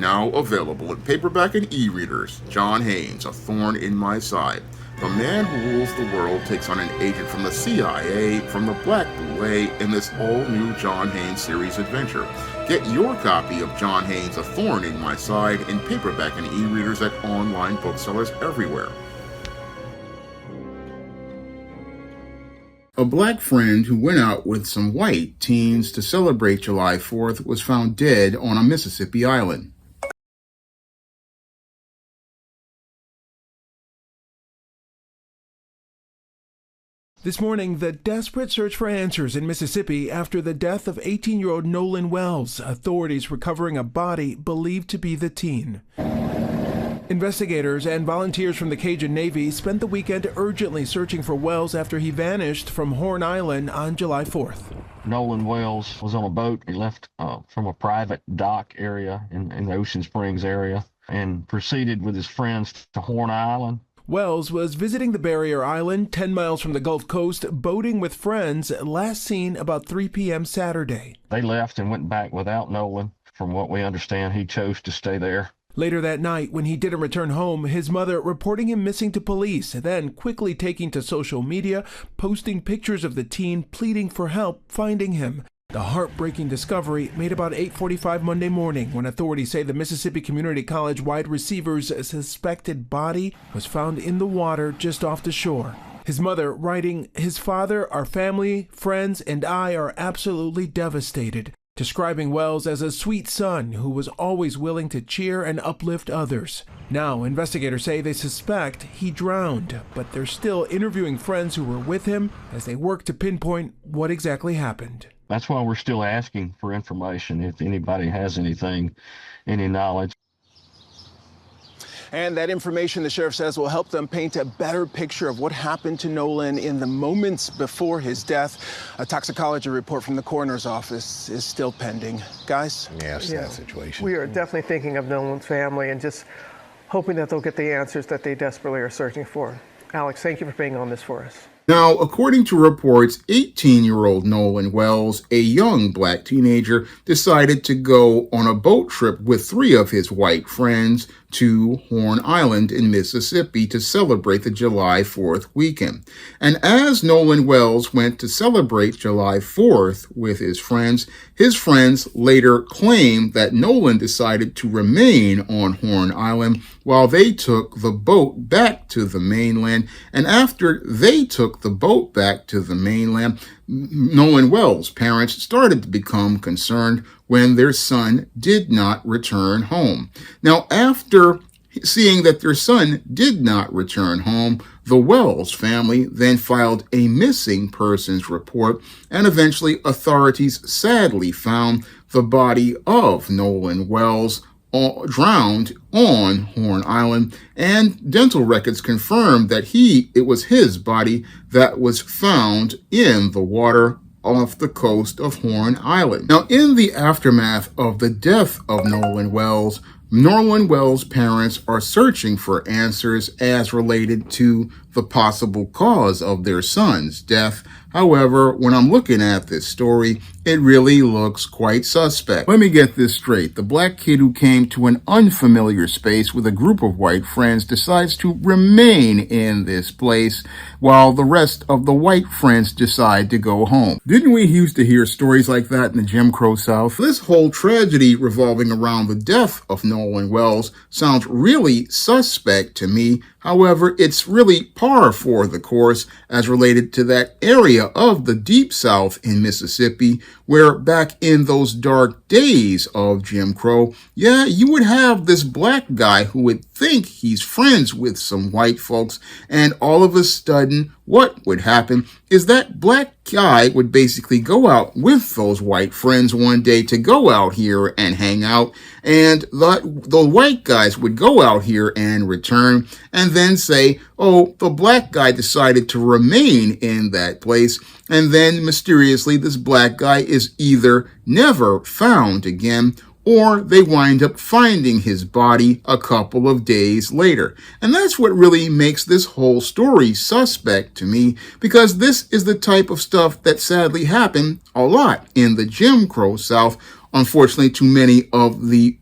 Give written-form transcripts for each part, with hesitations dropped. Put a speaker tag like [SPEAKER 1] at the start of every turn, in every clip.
[SPEAKER 1] Now available in paperback and e-readers. John Haynes, A Thorn in My Side. The man who rules the world takes on an agent from the CIA, from the Black Boule, in this all-new John Haynes series adventure. Get your copy of John Haynes' A Thorn in My Side in paperback and e-readers at online booksellers everywhere. A black friend who went out with some white teens to celebrate July 4th was found dead on a Mississippi island.
[SPEAKER 2] This morning, the desperate search for answers in Mississippi after the death of 18-year-old Nolan Wells, authorities recovering a body believed to be the teen. Investigators and volunteers from the Cajun Navy spent the weekend urgently searching for Wells after he vanished from Horn Island on July 4th.
[SPEAKER 3] Nolan Wells was on a boat. He left from a private dock area in the Ocean Springs area and proceeded with his friends to Horn Island.
[SPEAKER 2] Wells was visiting the barrier island 10 miles from the Gulf Coast, boating with friends, last seen about 3 p.m. Saturday.
[SPEAKER 3] They left and went back without Nolan. From what we understand, he chose to stay there.
[SPEAKER 2] Later that night, when he didn't return home, his mother reporting him missing to police, then quickly taking to social media, posting pictures of the teen, pleading for help finding him. The heartbreaking discovery made about 8:45 Monday morning when authorities say the Mississippi Community College wide receiver's suspected body was found in the water just off the shore. His mother writing, "His father, our family, friends, and I are absolutely devastated," describing Wells as a sweet son who was always willing to cheer and uplift others. Now, investigators say they suspect he drowned, but they're still interviewing friends who were with him as they work to pinpoint what exactly happened.
[SPEAKER 3] That's why we're still asking for information if anybody has anything, any knowledge.
[SPEAKER 2] And that information, the sheriff says, will help them paint a better picture of what happened to Nolan in the moments before his death. A toxicology report from the coroner's office is still pending. Guys?
[SPEAKER 4] Yeah, sad situation.
[SPEAKER 5] We are definitely thinking of Nolan's family and just hoping that they'll get the answers that they desperately are searching for. Alex, thank you for being on this for us.
[SPEAKER 1] Now, according to reports, 18-year-old Nolan Wells, a young black teenager, decided to go on a boat trip with 3 of his white friends to Horn Island in Mississippi to celebrate the July 4th weekend. And as Nolan Wells went to celebrate July 4th with his friends later claimed that Nolan decided to remain on Horn Island while they took the boat back to the mainland. And after they took the boat back to the mainland, Nolan Wells' parents started to become concerned when their son did not return home. Now, after seeing that their son did not return home, the Wells family then filed a missing persons report, and eventually authorities sadly found the body of Nolan Wells drowned on Horn Island, and dental records confirmed that it was his body that was found in the water off the coast of Horn Island. Now, in the aftermath of the death of Nolan Wells' parents are searching for answers as related to the possible cause of their son's death. However, when I'm looking at this story, it really looks quite suspect. Let me get this straight. The black kid who came to an unfamiliar space with a group of white friends decides to remain in this place while the rest of the white friends decide to go home. Didn't we used to hear stories like that in the Jim Crow South? This whole tragedy revolving around the death of Nolan Wells sounds really suspect to me. However, it's really par for the course as related to that area of the Deep South in Mississippi, where back in those dark days of Jim Crow, you would have this black guy who would think he's friends with some white folks, and all of a sudden, what would happen is that black guy would basically go out with those white friends one day to go out here and hang out, and the white guys would go out here and return and then say, oh, the black guy decided to remain in that place, and then mysteriously this black guy is either never found again or they wind up finding his body a couple of days later. And that's what really makes this whole story suspect to me, because this is the type of stuff that sadly happened a lot in the Jim Crow South unfortunately, to many of the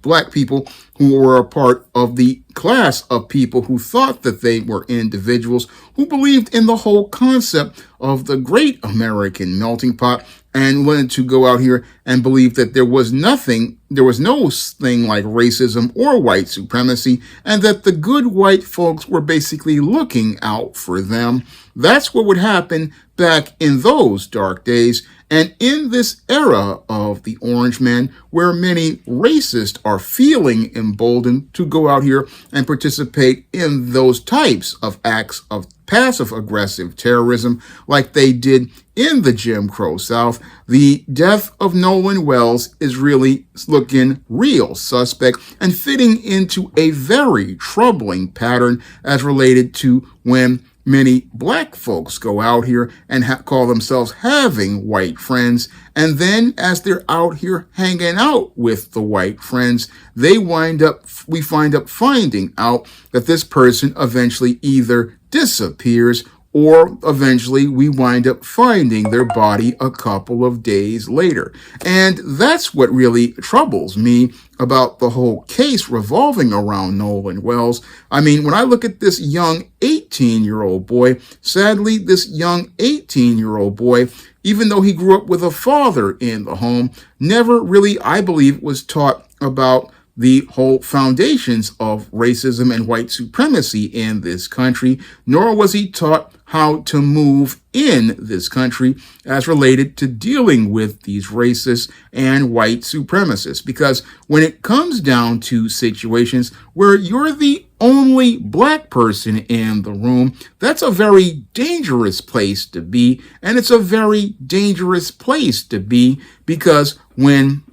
[SPEAKER 1] black people who were a part of the class of people who thought that they were individuals, who believed in the whole concept of the great American melting pot, and wanted to go out here and believe that there was no thing like racism or white supremacy, and that the good white folks were basically looking out for them. That's what would happen back in those dark days. And in this era of the Orange Man, where many racists are feeling emboldened to go out here and participate in those types of acts of passive aggressive terrorism like they did in the Jim Crow South, the death of Nolan Wells is really looking real suspect and fitting into a very troubling pattern as related to when many black folks go out here and call themselves having white friends, and then as they're out here hanging out with the white friends, we find up finding out that this person eventually either disappears, or eventually we wind up finding their body a couple of days later. And that's what really troubles me about the whole case revolving around Nolan Wells. I mean, when I look at this young 18-year-old boy, sadly, this young 18-year-old boy, even though he grew up with a father in the home, never really, I believe, was taught about the whole foundations of racism and white supremacy in this country, nor was he taught how to move in this country as related to dealing with these racists and white supremacists. Because when it comes down to situations where you're the only black person in the room, that's a very dangerous place to be. And it's a very dangerous place to be because when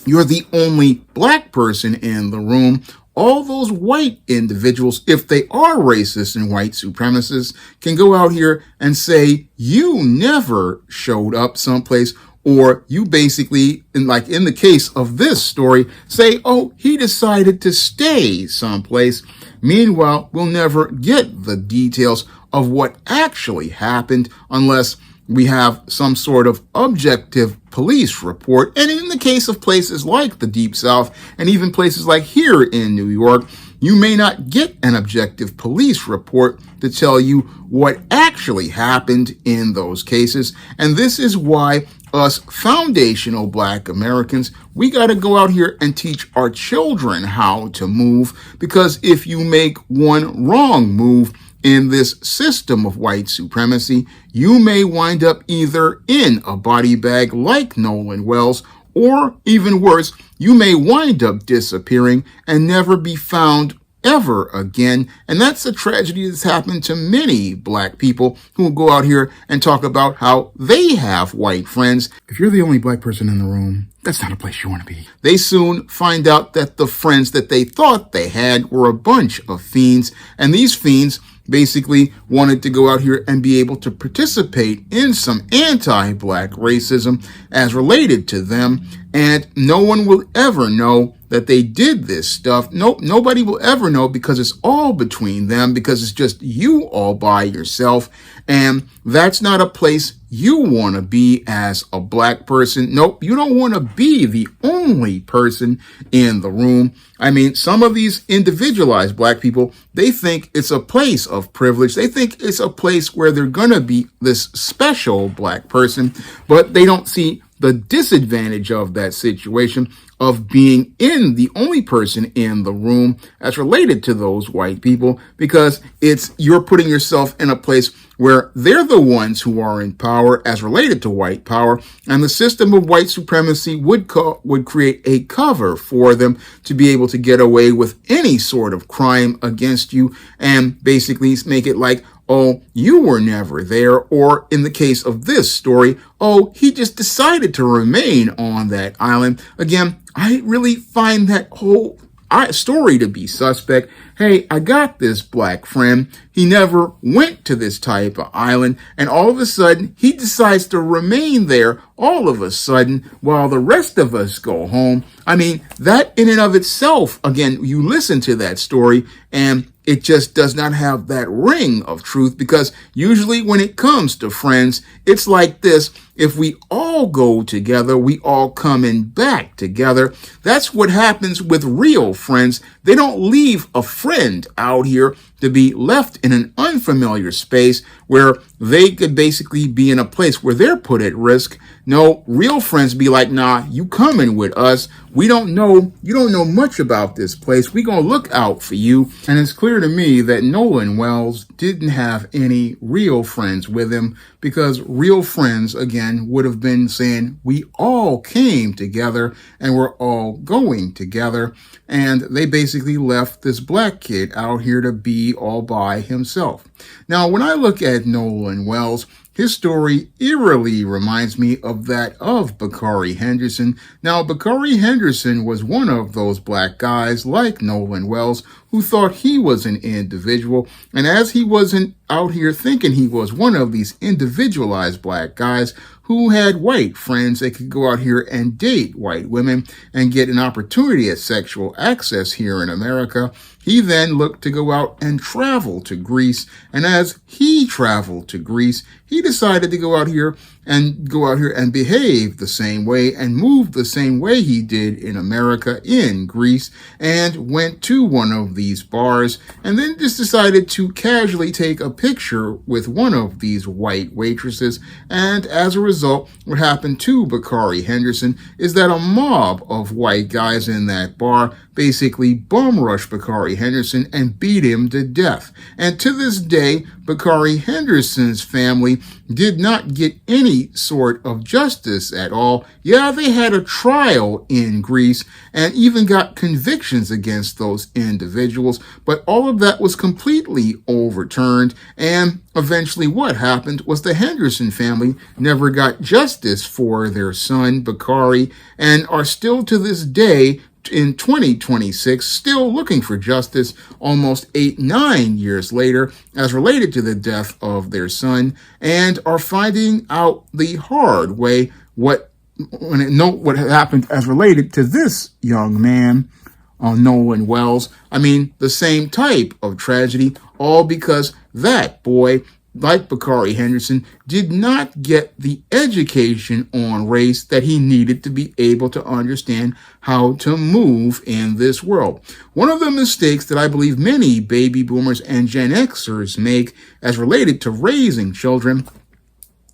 [SPEAKER 1] you're the only black person in the room, all those white individuals, if they are racist and white supremacists, can go out here and say, you never showed up someplace, or you basically, in the case of this story, say, oh, he decided to stay someplace. Meanwhile, we'll never get the details of what actually happened unless we have some sort of objective police report. And in the case of places like the Deep South and even places like here in New York, you may not get an objective police report to tell you what actually happened in those cases. And this is why us foundational black Americans, we got to go out here and teach our children how to move, because if you make one wrong move in this system of white supremacy, you may wind up either in a body bag like Nolan Wells, or even worse, you may wind up disappearing and never be found ever again. And that's a tragedy that's happened to many black people who go out here and talk about how they have white friends. If you're the only black person in the room, that's not a place you want to be. They soon find out that the friends that they thought they had were a bunch of fiends, and these fiends basically wanted to go out here and be able to participate in some anti-black racism as related to them, and no one will ever know that they did this stuff. Nobody will ever know, because it's all between them, because it's just you all by yourself, and that's not a place you want to be as a black person. Nope, you don't want to be the only person in the room. I mean, some of these individualized black people, they think it's a place of privilege. They think it's a place where they're going to be this special black person, but they don't see the disadvantage of that situation of being the only person in the room as related to those white people, because you're putting yourself in a place where they're the ones who are in power as related to white power, and the system of white supremacy would create a cover for them to be able to get away with any sort of crime against you, and basically make it like, oh, you were never there, or in the case of this story, oh, he just decided to remain on that island. Again, I really find that whole story to be suspect. Hey, I got this black friend. He never went to this type of island, and all of a sudden, he decides to remain there all of a sudden while the rest of us go home. I mean, that in and of itself, again, you listen to that story, and it just does not have that ring of truth, because usually when it comes to friends, it's like this. if we all go together, we all coming back together. That's what happens with real friends. They don't leave a friend out here to be left in an unfamiliar space where they could basically be in a place where they're put at risk. No, real friends be like, nah, you coming with us. You don't know much about this place. We gonna look out for you. And it's clear to me that Nolan Wells didn't have any real friends with him, because real friends, again, would have been saying, we all came together and we're all going together. And they basically left this black kid out here to be all by himself. Now, when I look at Nolan Wells, his story eerily reminds me of that of Bakari Henderson. Now, Bakari Henderson was one of those black guys like Nolan Wells who thought he was an individual. And as he wasn't out here thinking he was one of these individualized black guys who had white friends that could go out here and date white women and get an opportunity at sexual access here in America, he then looked to go out and travel to Greece. And as he traveled to Greece, he decided to go out here and behave the same way and move the same way he did in America in Greece, and went to one of these bars and then just decided to casually take a picture with one of these white waitresses. And as a result, what happened to Bakari Henderson is that a mob of white guys in that bar basically bum rushed Bakari Henderson and beat him to death. And to this day, Bakari Henderson's family did not get any sort of justice at all. Yeah, they had a trial in Greece and even got convictions against those individuals, but all of that was completely overturned. And eventually what happened was the Henderson family never got justice for their son, Bakari, and are still to this day in 2026 still looking for justice almost 9 years later as related to the death of their son, and are finding out the hard way what happened as related to this young man, Nolan Wells. I mean, the same type of tragedy, all because that boy, like Bakari Henderson, did not get the education on race that he needed to be able to understand how to move in this world. One of the mistakes that I believe many baby boomers and Gen Xers make as related to raising children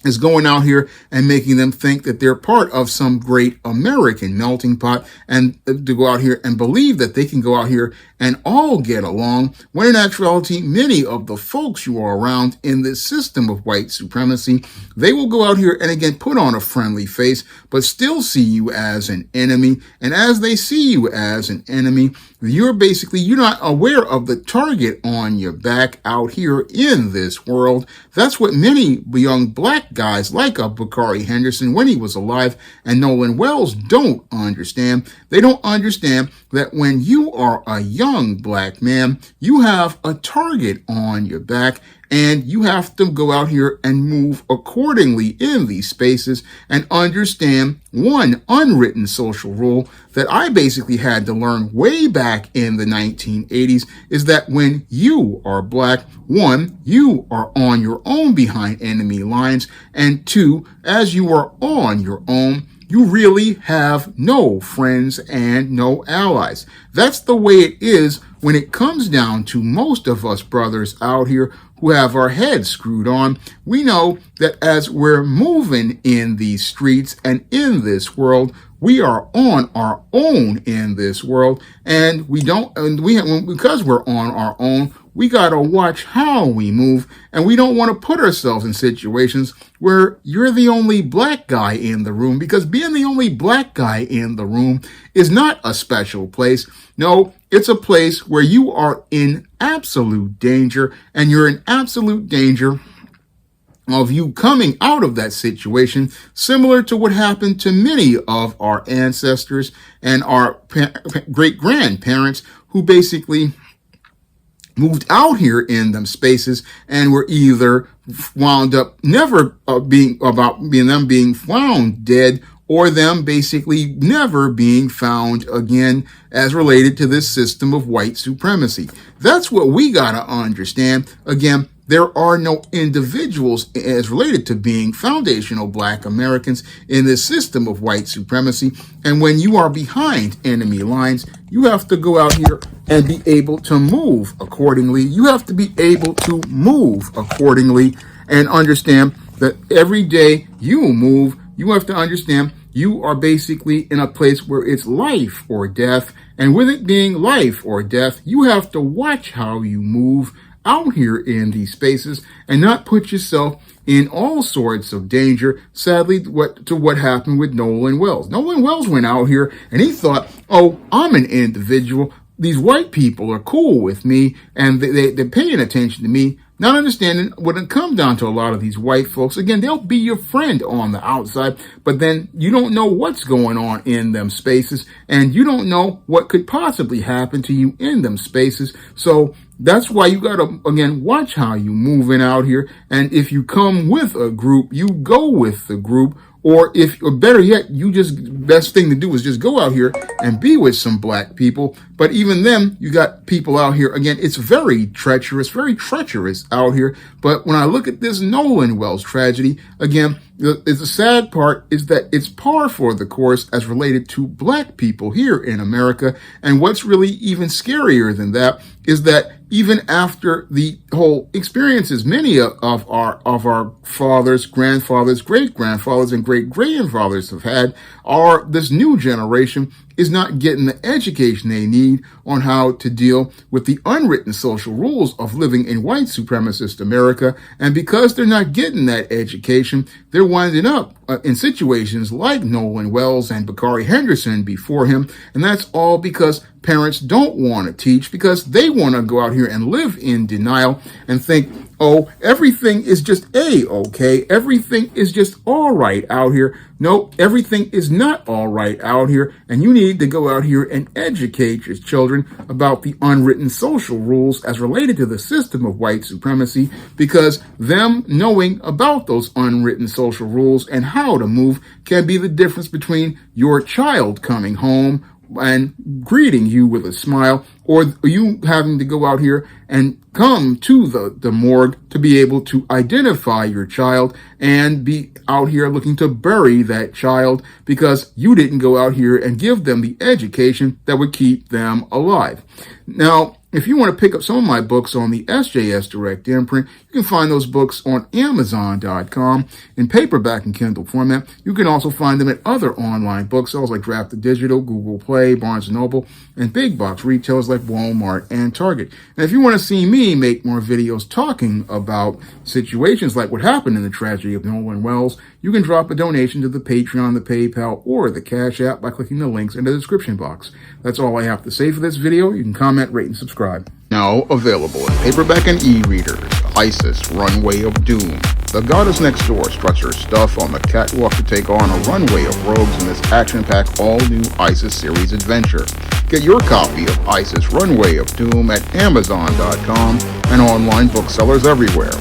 [SPEAKER 1] is going out here and making them think that they're part of some great American melting pot, and to go out here and believe that they can go out here and all get along, when in actuality, many of the folks you are around in this system of white supremacy, they will go out here and again put on a friendly face, but still see you as an enemy. And as they see you as an enemy, you're not aware of the target on your back out here in this world. That's what many young black guys like Bakari Henderson, when he was alive, and Nolan Wells don't understand. They don't understand that when you are a young black man, you have a target on your back, and you have to go out here and move accordingly in these spaces and understand one unwritten social rule that I basically had to learn way back in the 1980s is that when you are black, one, you are on your own behind enemy lines, and two, as you are on your own, you really have no friends and no allies. That's the way it is when it comes down to most of us brothers out here who have our heads screwed on. We know that as we're moving in these streets and in this world, we are on our own in this world, and because we're on our own, we gotta watch how we move, and we don't want to put ourselves in situations where you're the only black guy in the room, because being the only black guy in the room is not a special place. No, it's a place where you are in absolute danger, and you're in absolute danger of you coming out of that situation, similar to what happened to many of our ancestors and our great-grandparents who basically moved out here in them spaces and were either wound up never being found dead, or them basically never being found again as related to this system of white supremacy. That's what we gotta understand. Again, there are no individuals as related to being foundational Black Americans in this system of white supremacy. And when you are behind enemy lines, you have to go out here and be able to move accordingly. You have to be able to move accordingly and understand that every day you move, you have to understand you are basically in a place where it's life or death. And with it being life or death, you have to watch how you move out here in these spaces and not put yourself in all sorts of danger. Sadly, what happened with Nolan Wells. Nolan Wells went out here and he thought, oh, I'm an individual. These white people are cool with me and they're paying attention to me. Not understanding when it comes down to a lot of these white folks, again, they'll be your friend on the outside, but then you don't know what's going on in them spaces, and you don't know what could possibly happen to you in them spaces. So that's why you got to, again, watch how you moving out here. And if you come with a group, you go with the group. Or better yet, best thing to do is just go out here and be with some Black people. But even then, you got people out here. Again, it's very treacherous out here. But when I look at this Nolan Wells tragedy, again, the sad part is that it's par for the course as related to Black people here in America. And what's really even scarier than that is that even after the whole experiences many of our fathers, grandfathers, great-grandfathers, and great-grandfathers have had, this new generation is not getting the education they need on how to deal with the unwritten social rules of living in white supremacist America. And because they're not getting that education, they're winding up in situations like Nolan Wells and Bakari Henderson before him. And that's all because parents don't want to teach, because they want to go out here and live in denial and think, oh, everything is just A-okay. Everything is just all right out here. No, everything is not all right out here. And you need to go out here and educate your children about the unwritten social rules as related to the system of white supremacy, because them knowing about those unwritten social rules and how to move can be the difference between your child coming home and greeting you with a smile, or you having to go out here and come to the morgue to be able to identify your child and be out here looking to bury that child because you didn't go out here and give them the education that would keep them alive. Now, if you want to pick up some of my books on the SJS Direct Imprint, you can find those books on Amazon.com in paperback and Kindle format. You can also find them at other online booksellers like Drafted Digital, Google Play, Barnes & Noble, and big box retailers like Walmart and Target. And if you want to see me make more videos talking about situations like what happened in the tragedy of Nolan Wells, you can drop a donation to the Patreon, the PayPal, or the Cash App by clicking the links in the description box. That's all I have to say for this video. You can comment, rate, and subscribe. Now available in paperback and e-readers, ISIS Runway of Doom. The goddess next door struts her stuff on the catwalk to take on a runway of rogues in this action-packed all-new ISIS series adventure. Get your copy of ISIS Runway of Doom at Amazon.com and online booksellers everywhere.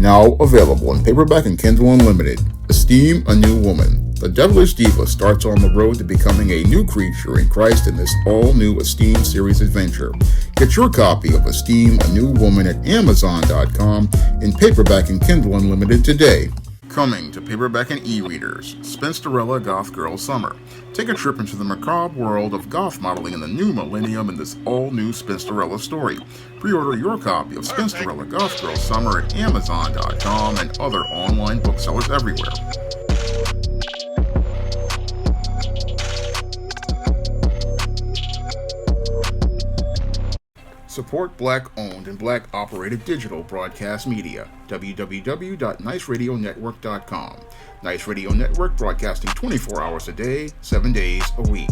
[SPEAKER 1] Now available in paperback and Kindle Unlimited, Esteem a New Woman. The devilish diva starts on the road to becoming a new creature in Christ in this all-new Esteem series adventure. Get your copy of Esteem a New Woman at Amazon.com in paperback and Kindle Unlimited today. Coming to paperback and e-readers, Spinsterella Goth Girl Summer. Take a trip into the macabre world of goth modeling in the new millennium in this all-new Spinsterella story. Pre-order your copy of Spinsterella Goth Girl Summer at Amazon.com and other online booksellers everywhere. Support Black-owned and Black-operated digital broadcast media. www.niceradionetwork.com. Nice Radio Network, broadcasting 24 hours a day, 7 days a week.